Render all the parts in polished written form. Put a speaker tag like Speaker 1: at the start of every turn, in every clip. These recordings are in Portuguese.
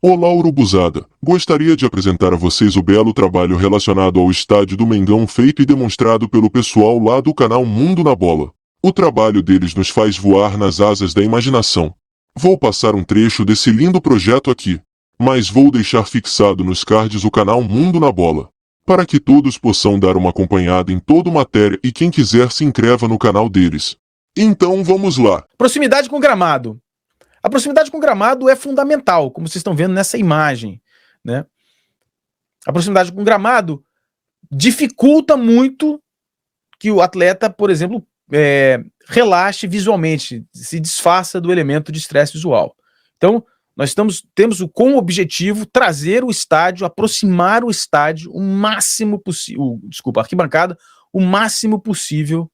Speaker 1: Olá, urubuzada! Gostaria de apresentar a vocês o belo trabalho relacionado ao estádio do Mengão feito e demonstrado pelo pessoal lá do canal Mundo na Bola. O trabalho deles nos faz voar nas asas da imaginação. Vou passar um trecho desse lindo projeto aqui, mas vou deixar fixado nos cards o canal Mundo na Bola, para que todos possam dar uma acompanhada em toda matéria e quem quiser se inscreva no canal deles. Então vamos lá!
Speaker 2: Proximidade com o gramado. A proximidade com o gramado é fundamental, como vocês estão vendo nessa imagem, né? A proximidade com o gramado dificulta muito que o atleta, por exemplo, relaxe visualmente, se desfaça do elemento de estresse visual. Então, nós temos como objetivo trazer o estádio, aproximar o estádio o máximo possível, a arquibancada, o máximo possível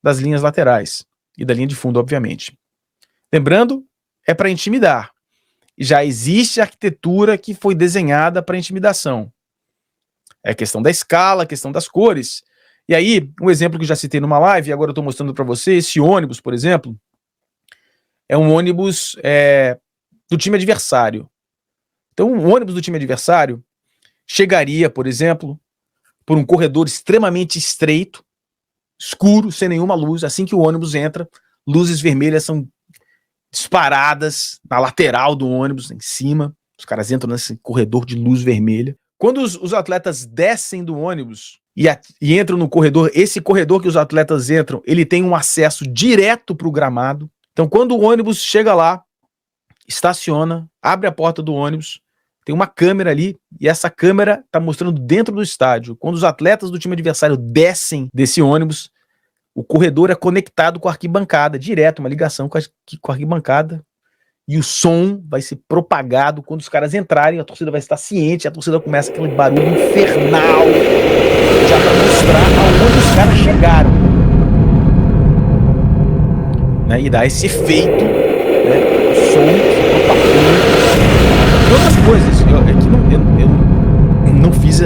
Speaker 2: das linhas laterais e da linha de fundo, obviamente. Lembrando, é para intimidar. Já existe arquitetura que foi desenhada para intimidação. É a questão da escala, a questão das cores. E aí, um exemplo que eu já citei numa live, e agora eu estou mostrando para você, esse ônibus, por exemplo, é um ônibus do time adversário. Então, o ônibus do time adversário chegaria, por exemplo, por um corredor extremamente estreito, escuro, sem nenhuma luz. Assim que o ônibus entra, luzes vermelhas são disparadas na lateral do ônibus, em cima. Os caras entram nesse corredor de luz vermelha. Quando os atletas descem do ônibus e entram no corredor, esse corredor que os atletas entram, ele tem um acesso direto para o gramado. Então, quando o ônibus chega lá, estaciona, abre a porta do ônibus, tem uma câmera ali, e essa câmera está mostrando dentro do estádio. Quando os atletas do time adversário descem desse ônibus, o corredor é conectado com a arquibancada, direto, uma ligação com a arquibancada, e o som vai ser propagado quando os caras entrarem, a torcida vai estar ciente, a torcida começa aquele barulho infernal, já para mostrar aonde os caras chegaram. Né? E dá esse efeito, né? O som se propagando. E outras coisas, eu não fiz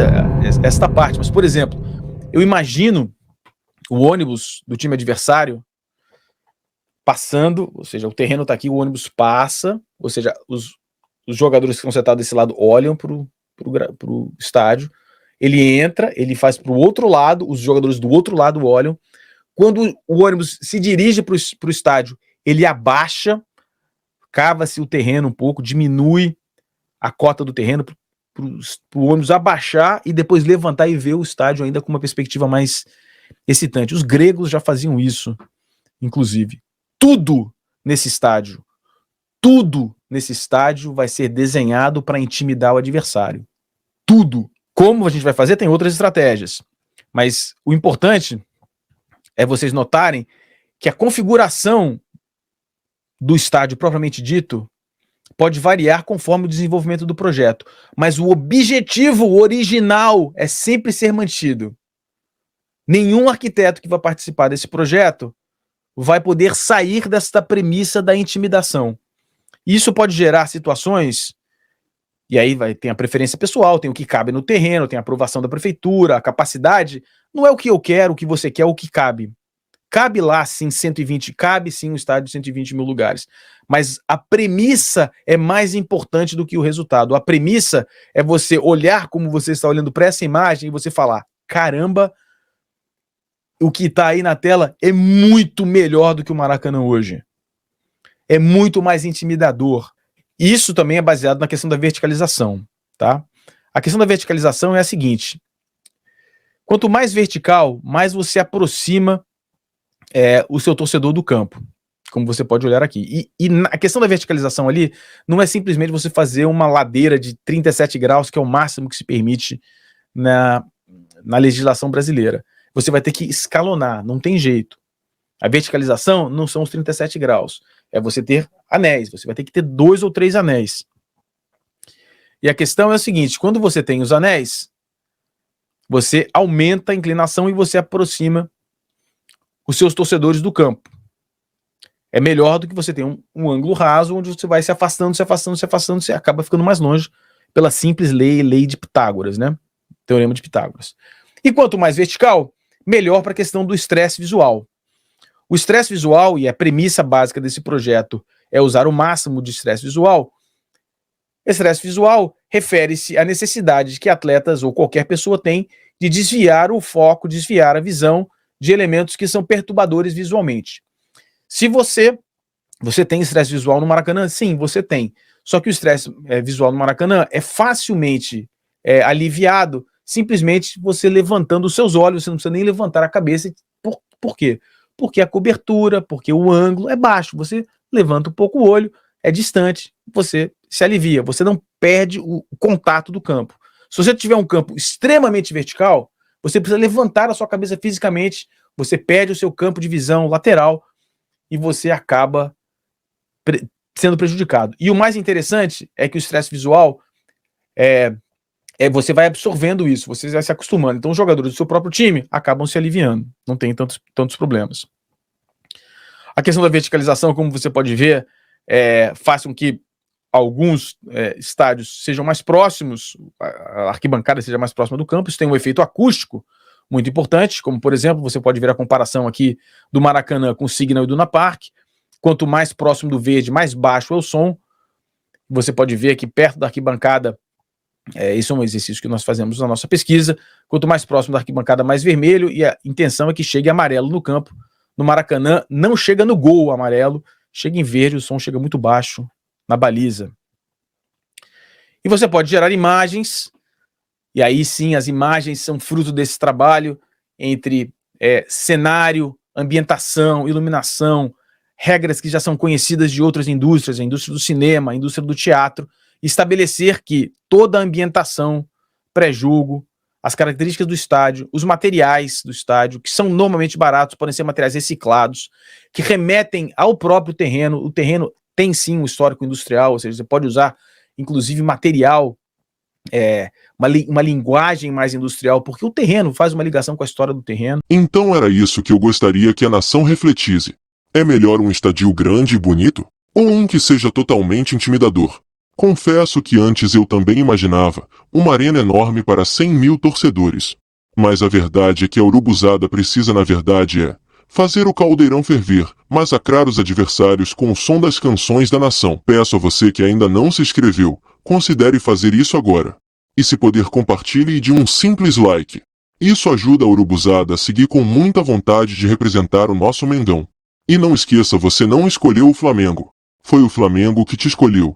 Speaker 2: esta parte, mas, por exemplo, eu imagino o ônibus do time adversário passando, ou seja, o terreno está aqui, o ônibus passa, ou seja, os jogadores que estão sentados desse lado olham para o estádio, ele entra, ele faz para o outro lado, os jogadores do outro lado olham. Quando o ônibus se dirige para o estádio, ele abaixa, cava-se o terreno um pouco, diminui a cota do terreno para o ônibus abaixar e depois levantar e ver o estádio ainda com uma perspectiva mais excitante. Os gregos já faziam isso, inclusive. Tudo nesse estádio vai ser desenhado para intimidar o adversário. Tudo. Como a gente vai fazer? Tem outras estratégias. Mas o importante é vocês notarem que a configuração do estádio propriamente dito pode variar conforme o desenvolvimento do projeto. Mas o objetivo original é sempre ser mantido. Nenhum arquiteto que vai participar desse projeto vai poder sair desta premissa da intimidação. Isso pode gerar situações, e aí tem a preferência pessoal, tem o que cabe no terreno, tem a aprovação da prefeitura, a capacidade. Não é o que eu quero, o que você quer, o que cabe. Cabe lá, sim, 120, cabe sim um estádio de 120 mil lugares. Mas a premissa é mais importante do que o resultado. A premissa é você olhar como você está olhando para essa imagem e você falar, caramba, o que está aí na tela é muito melhor do que o Maracanã hoje. É muito mais intimidador. Isso também é baseado na questão da verticalização, tá? A questão da verticalização é a seguinte: quanto mais vertical, mais você aproxima o seu torcedor do campo, como você pode olhar aqui. E a questão da verticalização ali não é simplesmente você fazer uma ladeira de 37 graus, que é o máximo que se permite na legislação brasileira. Você vai ter que escalonar, não tem jeito. A verticalização não são os 37 graus. É você ter anéis, você vai ter que ter 2 ou 3 anéis. E a questão é o seguinte, quando você tem os anéis, você aumenta a inclinação e você aproxima os seus torcedores do campo. É melhor do que você ter um ângulo raso, onde você vai se afastando, você acaba ficando mais longe pela simples lei de Pitágoras, né? Teorema de Pitágoras. E quanto mais vertical, melhor para a questão do estresse visual. O estresse visual, e a premissa básica desse projeto é usar o máximo de estresse visual, Estresse visual refere-se à necessidade que atletas ou qualquer pessoa tem de desviar o foco, desviar a visão de elementos que são perturbadores visualmente. Se você tem estresse visual no Maracanã? Sim, você tem. Só que o estresse visual no Maracanã é facilmente aliviado simplesmente você levantando os seus olhos, você não precisa nem levantar a cabeça. Por quê? Porque a cobertura, porque o ângulo é baixo, você levanta um pouco o olho, é distante, você se alivia, você não perde o contato do campo. Se você tiver um campo extremamente vertical, você precisa levantar a sua cabeça fisicamente, você perde o seu campo de visão lateral e você acaba sendo prejudicado. E o mais interessante é que o estresse visual você vai absorvendo isso, você vai se acostumando. Então os jogadores do seu próprio time acabam se aliviando, não tem tantos problemas. A questão da verticalização, como você pode ver, faz com que alguns estádios sejam mais próximos, a arquibancada seja mais próxima do campo. Isso tem um efeito acústico muito importante, como por exemplo, você pode ver a comparação aqui do Maracanã com o Signal Iduna Park. Quanto mais próximo do verde, mais baixo é o som. Você pode ver aqui perto da arquibancada, isso é um exercício que nós fazemos na nossa pesquisa, quanto mais próximo da arquibancada, mais vermelho, e a intenção é que chegue amarelo no campo. No Maracanã não chega no gol amarelo, chega em verde, o som chega muito baixo na baliza. E você pode gerar imagens, e aí sim as imagens são fruto desse trabalho entre cenário, ambientação, iluminação, regras que já são conhecidas de outras indústrias, a indústria do cinema, a indústria do teatro, estabelecer que toda a ambientação, pré-jogo, as características do estádio, os materiais do estádio, que são normalmente baratos, podem ser materiais reciclados, que remetem ao próprio terreno. O terreno tem sim um histórico industrial, ou seja, você pode usar inclusive material, uma linguagem mais industrial, porque o terreno faz uma ligação com a história do terreno.
Speaker 1: Então era isso que eu gostaria que a nação refletisse. É melhor um estádio grande e bonito? Ou um que seja totalmente intimidador? Confesso que antes eu também imaginava uma arena enorme para 100 mil torcedores. Mas a verdade é que a Urubuzada precisa, na verdade, fazer o caldeirão ferver, massacrar os adversários com o som das canções da nação. Peço a você que ainda não se inscreveu, considere fazer isso agora. E se puder, compartilhe de um simples like. Isso ajuda a Urubuzada a seguir com muita vontade de representar o nosso Mengão. E não esqueça, você não escolheu o Flamengo. Foi o Flamengo que te escolheu.